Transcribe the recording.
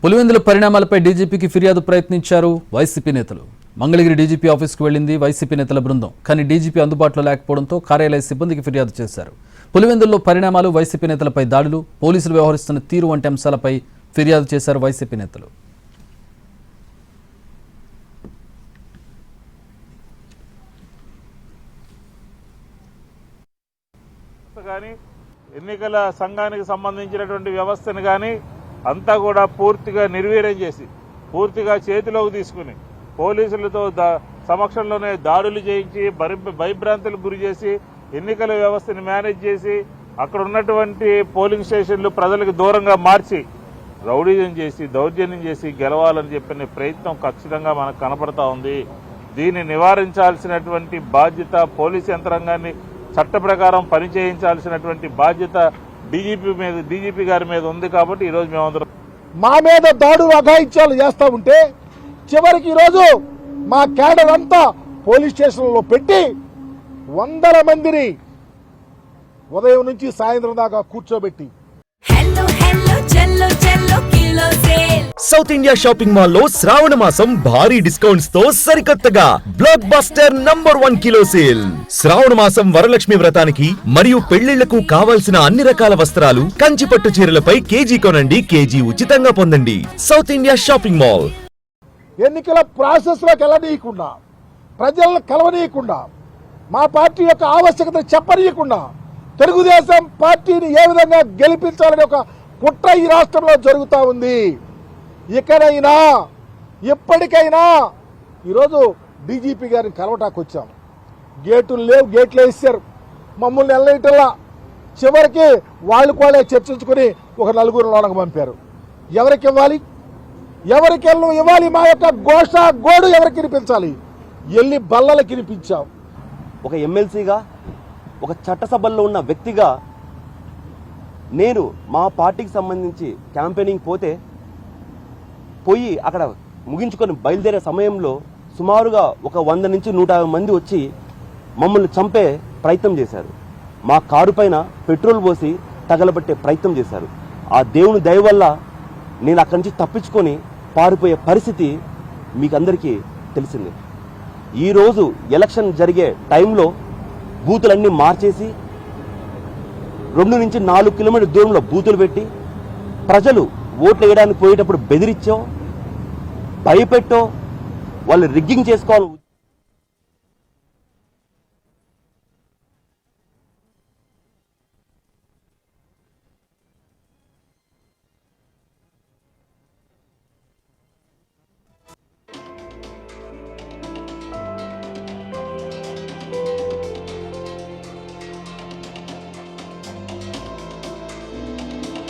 పులివెందుల పరిణామాలపై డీజీపీకి ఫిర్యాదు ప్రయత్నించారు వైసీపీ నేతలు. మంగళగిరి డీజీపీ ఆఫీస్కు వెళ్లింది వైసీపీ నేతల బృందం. కానీ డీజీపీ అందుబాటులో లేకపోవడంతో కార్యాలయ సిబ్బందికి ఫిర్యాదు చేశారు. పులివెందుల్లో పరిణామాలు, వైసీపీ నేతలపై దాడులు, పోలీసులు వ్యవహరిస్తున్న తీరు వంటి అంశాలపై ఫిర్యాదు చేశారు వైసీపీ నేతలు. ఎన్నికల సంఘానికి సంబంధించినటువంటి వ్యవస్థను కానీ అంతా కూడా పూర్తిగా నిర్వీర్యం చేసి, పూర్తిగా చేతిలోకి తీసుకుని పోలీసులతో సమక్షంలోనే దాడులు చేయించి భయభ్రాంతులకు గురి చేసి ఎన్నికల వ్యవస్థని మేనేజ్ చేసి అక్కడ ఉన్నటువంటి పోలింగ్ స్టేషన్లు ప్రజలకు దూరంగా మార్చి రౌడీజం చేసి దౌర్జన్యం చేసి గెలవాలని చెప్పిన ప్రయత్నం ఖచ్చితంగా మనకు కనపడతా ఉంది. దీన్ని నివారించాల్సినటువంటి బాధ్యత పోలీసు యంత్రాంగాన్ని చట్ట ప్రకారం పనిచేయించాల్సినటువంటి బాధ్యత డీజీపీ గారి మీద ఉంది. కాబట్టి ఈరోజు మేమందరం మా మీద దాడులు అఘాయిత్యాలు చేస్తూ ఉంటే చివరికి ఈరోజు మా క్యాడర్ అంతా పోలీస్ స్టేషన్లో పెట్టి 100 మందిని ఉదయం నుంచి సాయంత్రం దాకా కూర్చోబెట్టి సౌత్ ఇండియా షాపింగ్ మాల్ లో శ్రావణ మాసం భారీ డిస్కౌంట్స్ తో సరికొత్తగా blockbuster number 1 kilo sale. శ్రావణ మాసం వరలక్ష్మి వ్రతానికి మరియు పెళ్లిళ్లకు కావాల్సిన అన్ని రకాల వస్త్రాలు, కంచి పట్టు చీరలపై కేజీ కొనండి, కేజీ ఉచితంగా పొందండి. South India shopping mall. ఎన్నికల ప్రాసెస్ లోకి వెళ్ళనీయకుండా, ప్రజలను కలవనీయకుండా, మా పార్టీ యొక్క ఆవశ్యకత చెప్పనీయకుండా తెలుగుదేశం పార్టీని ఏ విధంగా గెలిపించాలని ఒక కుట్ర ఈ రాష్ట్రంలో జరుగుతూ ఉంది. ఇకనైనా ఇప్పటికైనా ఈరోజు డీజీపీ గారిని కలవటానికి వచ్చాం. గేటులు లేవు, గేట్లు వేసారు, మమ్మల్ని వెళ్ళేటల్లా చివరికి వాళ్ళే చర్చించుకుని ఒక 4 లోనకు పంపారు. ఎవరికి ఇవ్వాలి, ఎవరికి ఇవ్వాలి? మా యొక్క గోడు ఎవరికి వినిపించాలి? ఎల్లి బల్లలకి వినిపించాం. ఒక ఎమ్మెల్సీగా, ఒక చట్టసభల్లో ఉన్న వ్యక్తిగా నేను మా పార్టీకి సంబంధించి క్యాంపెయినింగ్ పోయి అక్కడ ముగించుకొని బయలుదేరే సమయంలో సుమారుగా ఒక 100 నుంచి 150 మంది వచ్చి మమ్మల్ని చంపే ప్రయత్నం చేశారు. మా కారు పైన పెట్రోల్ పోసి తగలబెట్టే ప్రయత్నం చేశారు. ఆ దేవుని దయ వల్ల నేను అక్కడి నుంచి తప్పించుకొని పారిపోయే పరిస్థితి మీకు అందరికీ తెలిసింది. ఈరోజు ఎలక్షన్ జరిగే టైంలో బూతులన్నీ మార్చేసి 2 నుంచి 4 కిలోమీటర్ల దూరంలో బూతులు పెట్టి ప్రజలు ఓట్లు వేయడానికి పోయేటప్పుడు బెదిరించో, భయపెట్టో, వాళ్ళు రిగ్గింగ్ చేసుకోవాలి.